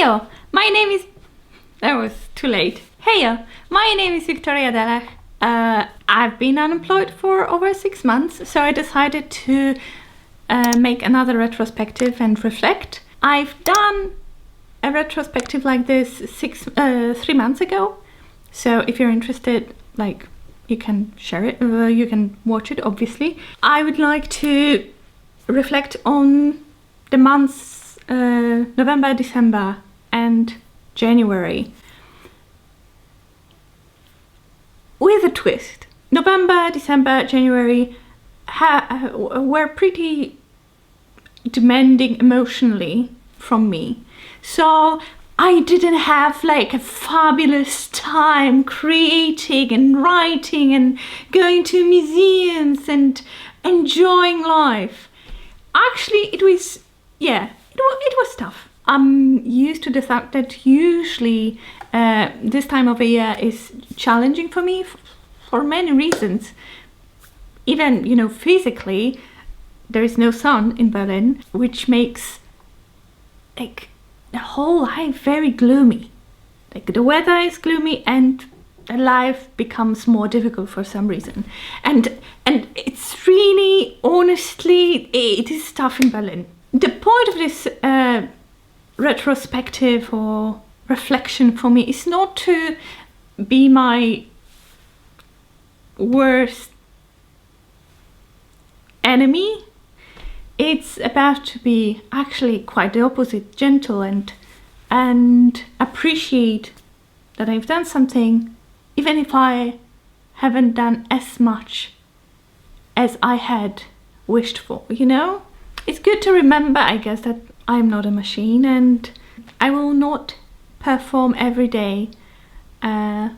Heyo, my name is... That was too late. Heyo, my name is Wiktoria Dalach. I've been unemployed for over 6 months, so I decided to make another retrospective and reflect. I've done a retrospective like this 3 months ago, so if you're interested, like, you can share it, you can watch it, obviously. I would like to reflect on the months November, December and January with a twist. November, December, January were pretty demanding emotionally from me. So I didn't have like a fabulous time creating and writing and going to museums and enjoying life. Actually, it was tough. I'm used to the fact that usually this time of the year is challenging for me for many reasons. Even, you know, physically, there is no sun in Berlin, which makes like the whole life very gloomy. Like the weather is gloomy and the life becomes more difficult for some reason. And it's really, honestly, it is tough in Berlin. The point of this retrospective or reflection for me is not to be my worst enemy. It's about to be actually quite the opposite, gentle and appreciate that I've done something, even if I haven't done as much as I had wished for, you know? It's good to remember, I guess, that I'm not a machine and I will not perform every day the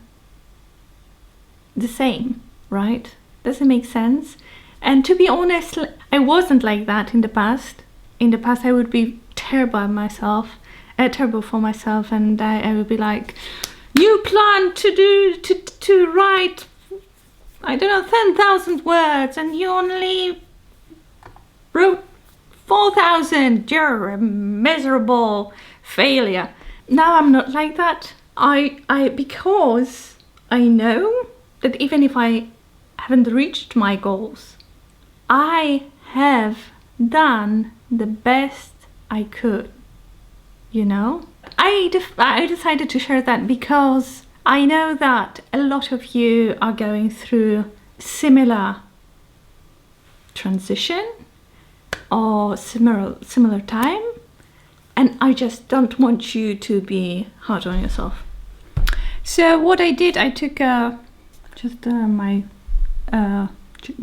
same, right? Does it make sense? And to be honest, I wasn't like that in the past. In the past, I would be terrible for myself, and I would be like, you plan to write, I don't know, 10,000 words, and you only wrote 4,000. You're a miserable failure. Now I'm not like that. Because I know that even if I haven't reached my goals, I have done the best I could, you know? I decided to share that because I know that a lot of you are going through similar transition or similar time, and I just don't want you to be hard on yourself. So what I did, I took my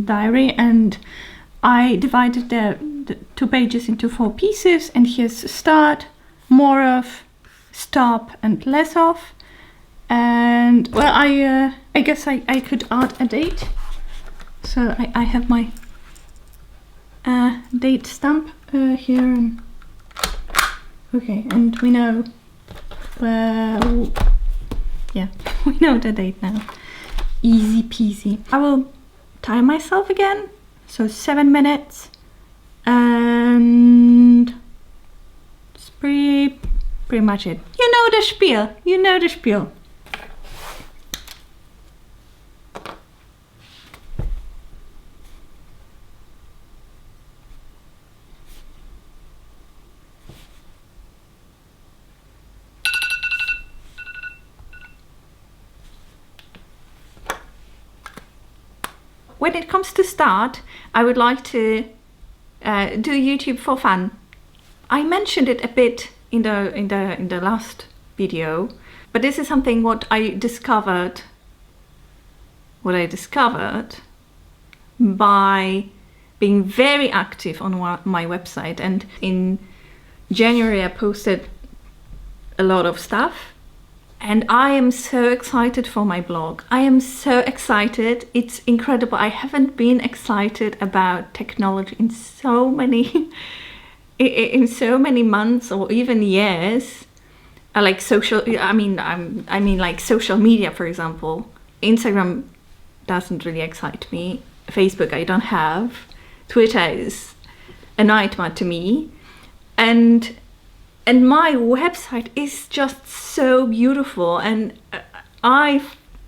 diary and I divided the 2 pages into 4 pieces, and here's start, more of, stop and less of. And well, I guess I could add a date, so I have my date stamp here, and okay, and we know, well, yeah, we know the date now. Easy peasy. I will time myself again, so 7 minutes, and it's pretty much it. You know the spiel. When it comes to start, I would like to do YouTube for fun. I mentioned it a bit in the last video, but this is something what I discovered by being very active on my website. And in January I posted a lot of stuff. And I am so excited for my blog. I am so excited. It's incredible. I haven't been excited about technology in so many months or even years. Like social, I mean like social media, for example. Instagram doesn't really excite me. Facebook I don't have. Twitter is a nightmare to me. And and my website is just so beautiful, and I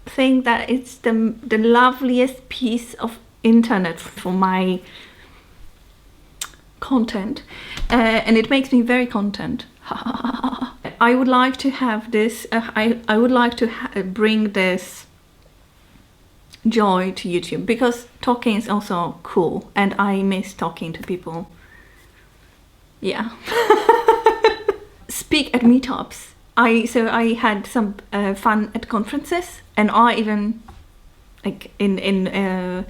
think that it's the loveliest piece of internet for my content, and it makes me very content. I would like to have this, I would like to bring this joy to YouTube, because talking is also cool and I miss talking to people. Yeah. Speak at meetups. So I had some fun at conferences, and I even, like in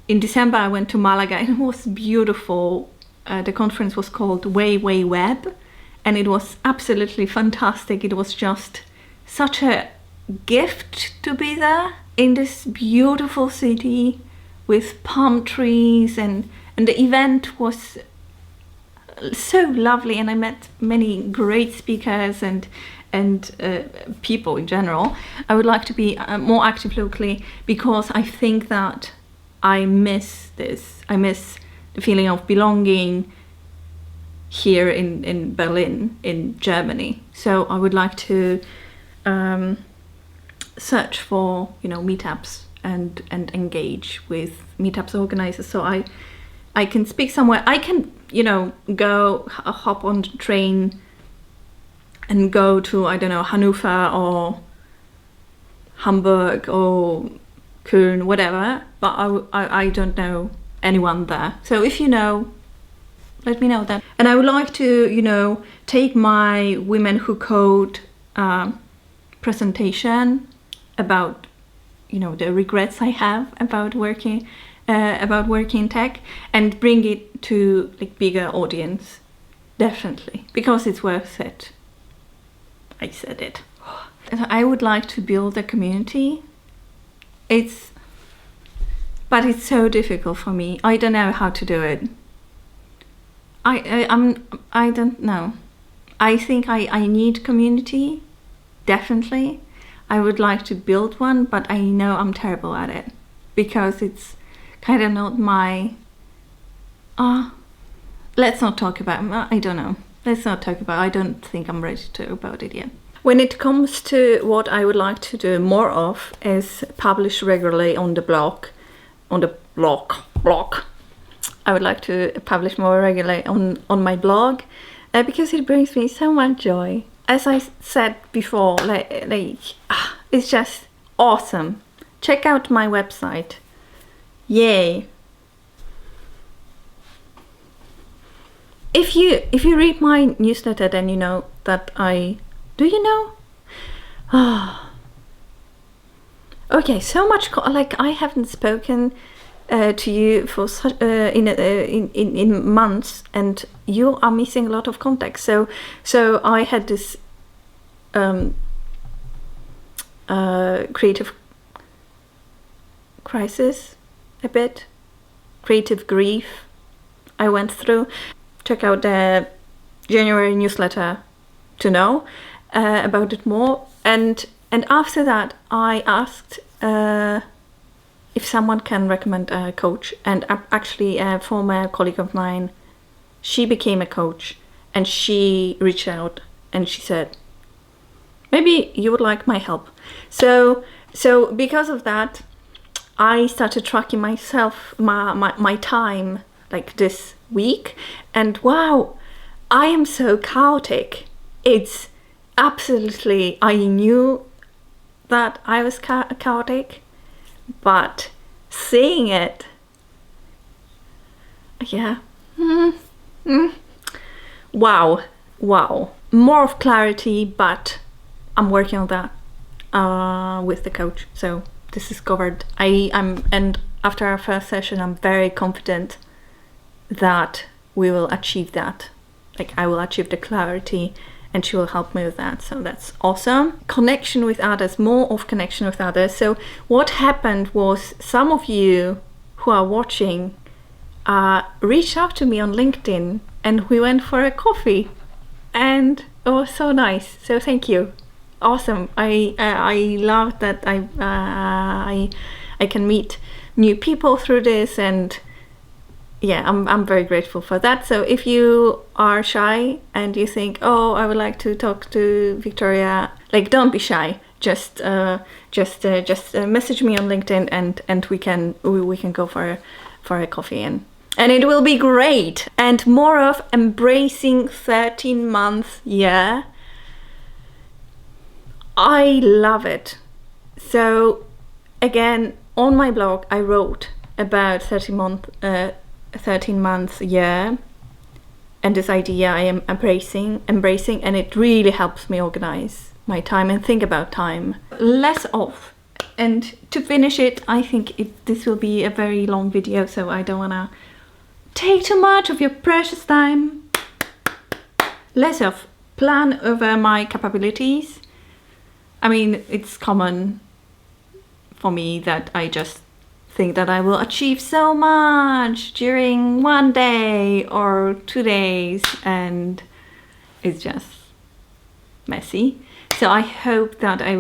December I went to Malaga, and it was beautiful. The conference was called Web, and it was absolutely fantastic. It was just such a gift to be there in this beautiful city with palm trees, and the event was so lovely, and I met many great speakers and people in general. I would like to be more active locally, because I think that I miss this. I miss the feeling of belonging here in Berlin, in Germany. So I would like to search for, meetups and engage with meetups organizers, so I can speak somewhere. I can, go hop on the train and go to, I don't know, Hanover or Hamburg or Köln, whatever, but I don't know anyone there. So if you know, let me know that. And I would like to, take my Women Who Code presentation about, the regrets I have about working in tech, and bring it to like bigger audience, definitely, because it's worth it. I said it. And I would like to build a community. But it's so difficult for me. I don't know how to do it. I don't know. I think I need community, definitely. I would like to build one, but I know I'm terrible at it, because it's kind of not my... let's not talk about it. I don't know. Let's not talk about it. I don't think I'm ready to talk about it yet. When it comes to what I would like to do more of is publish regularly on the blog. I would like to publish more regularly on my blog, because it brings me so much joy. As I said before, it's just awesome. Check out my website. Yay. If you read my newsletter, then you know that do you know? Okay, so much I haven't spoken to you for such in months, and you are missing a lot of context. So I had this creative crisis, a bit creative grief I went through. Check out the January newsletter to know about it more. And after that, I asked if someone can recommend a coach. And actually, a former colleague of mine, she became a coach, and she reached out and she said, maybe you would like my help. So because of that, I started tracking myself, my time, like this week, and wow, I am so chaotic. It's absolutely, I knew that I was chaotic, but seeing it, yeah, wow, more of clarity, but I'm working on that with the coach, so this is covered. And after our first session, I'm very confident that we will achieve that. Like, I will achieve the clarity, and she will help me with that. So that's awesome. Connection with others, more of connection with others. So what happened was, some of you who are watching reached out to me on LinkedIn, and we went for a coffee, and it was so nice. So thank you. Awesome. I love that I can meet new people through this, and yeah, I'm very grateful for that. So if you are shy and you think, oh, I would like to talk to Wiktoria, like, don't be shy. Just message me on LinkedIn, and we can go for a coffee, and it will be great. And more of embracing 13-month year. I love it. So again, on my blog, I wrote about 13 months year, and this idea I am embracing, and it really helps me organize my time and think about time less of. And to finish it, I think this will be a very long video, so I don't want to take too much of your precious time. Less of plan over my capabilities. I mean, it's common for me that I just think that I will achieve so much during one day or 2 days, and it's just messy. So I hope that I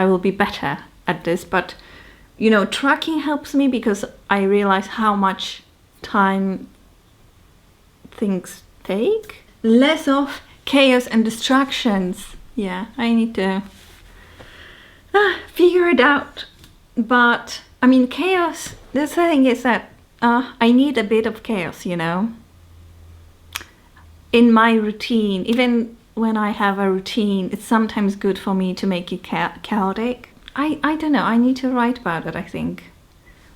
will be better at this. But you know, tracking helps me because I realize how much time things take. Less of chaos and distractions. Yeah, I need to figure it out. But I mean, chaos, the thing is that I need a bit of chaos, you know, in my routine. Even when I have a routine, it's sometimes good for me to make it chaotic. I don't know, I need to write about it, I think,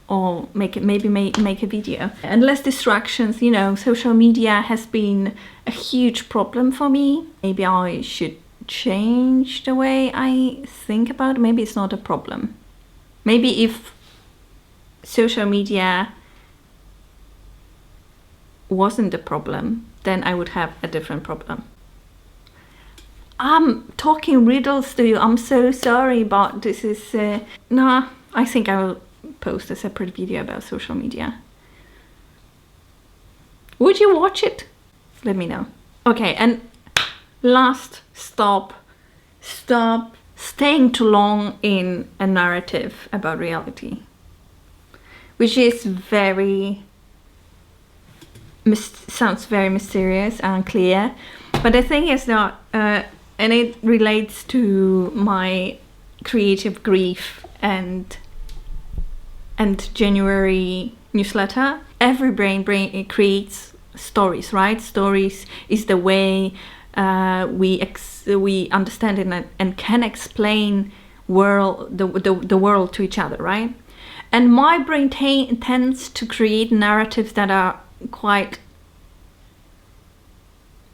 or make a video. And less distractions, you know. Social media has been a huge problem for me. Maybe I should change the way I think about it. Maybe it's not a problem. Maybe if social media wasn't a problem, then I would have a different problem. I'm talking riddles to you. I'm so sorry, but this is... nah, I think I will post a separate video about social media. Would you watch it? Let me know. Okay, and last, stop staying too long in a narrative about reality, which is sounds very mysterious and unclear. But the thing is that, and it relates to my creative grief and January newsletter. Every brain it creates stories, right? Stories is the way we understand it and can explain the world to each other, right? And my brain tends to create narratives that are quite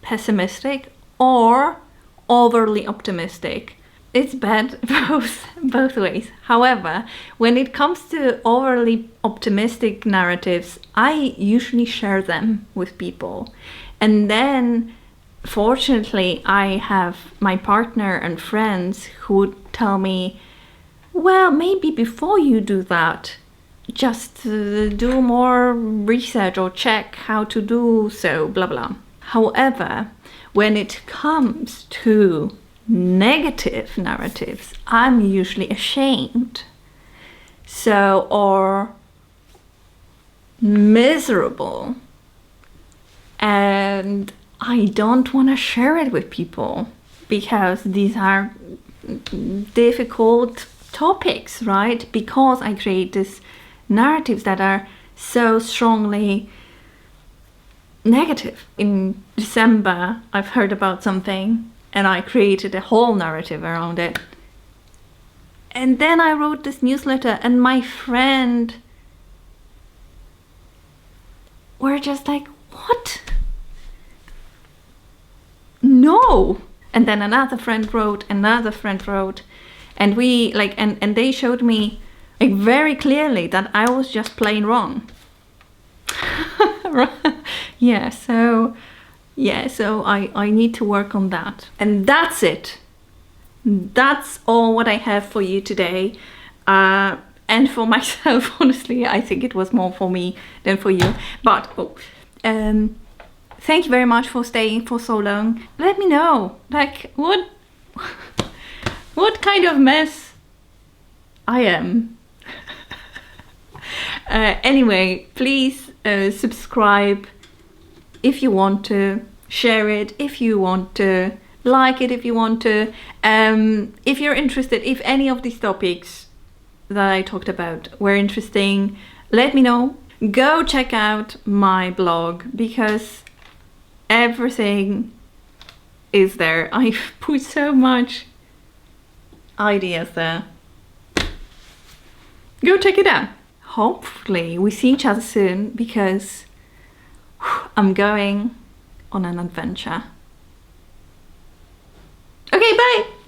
pessimistic or overly optimistic. It's bad both ways. However, when it comes to overly optimistic narratives, I usually share them with people. And then, fortunately, I have my partner and friends who would tell me, well, maybe before you do that, just do more research or check how to do so, blah, blah. However, when it comes to negative narratives, I'm usually ashamed. So, or miserable. And I don't want to share it with people because these are difficult topics, right? Because I create these narratives that are so strongly negative. In December, I've heard about something and I created a whole narrative around it. And then I wrote this newsletter and my friend were just like, what? No. And then another friend wrote, and we like, and they showed me like very clearly that I was just plain wrong. So I need to work on that. And that's it. That's all what I have for you today. And for myself, honestly, I think it was more for me than for you. But thank you very much for staying for so long. Let me know, like, what kind of mess I am. Anyway, please subscribe if you want to, share it if you want to, like it if you want to. If you're interested, if any of these topics that I talked about were interesting, let me know. Go check out my blog because everything is there. I've put so much ideas there. Go check it out. Hopefully we see each other soon because I'm going on an adventure. Okay, bye!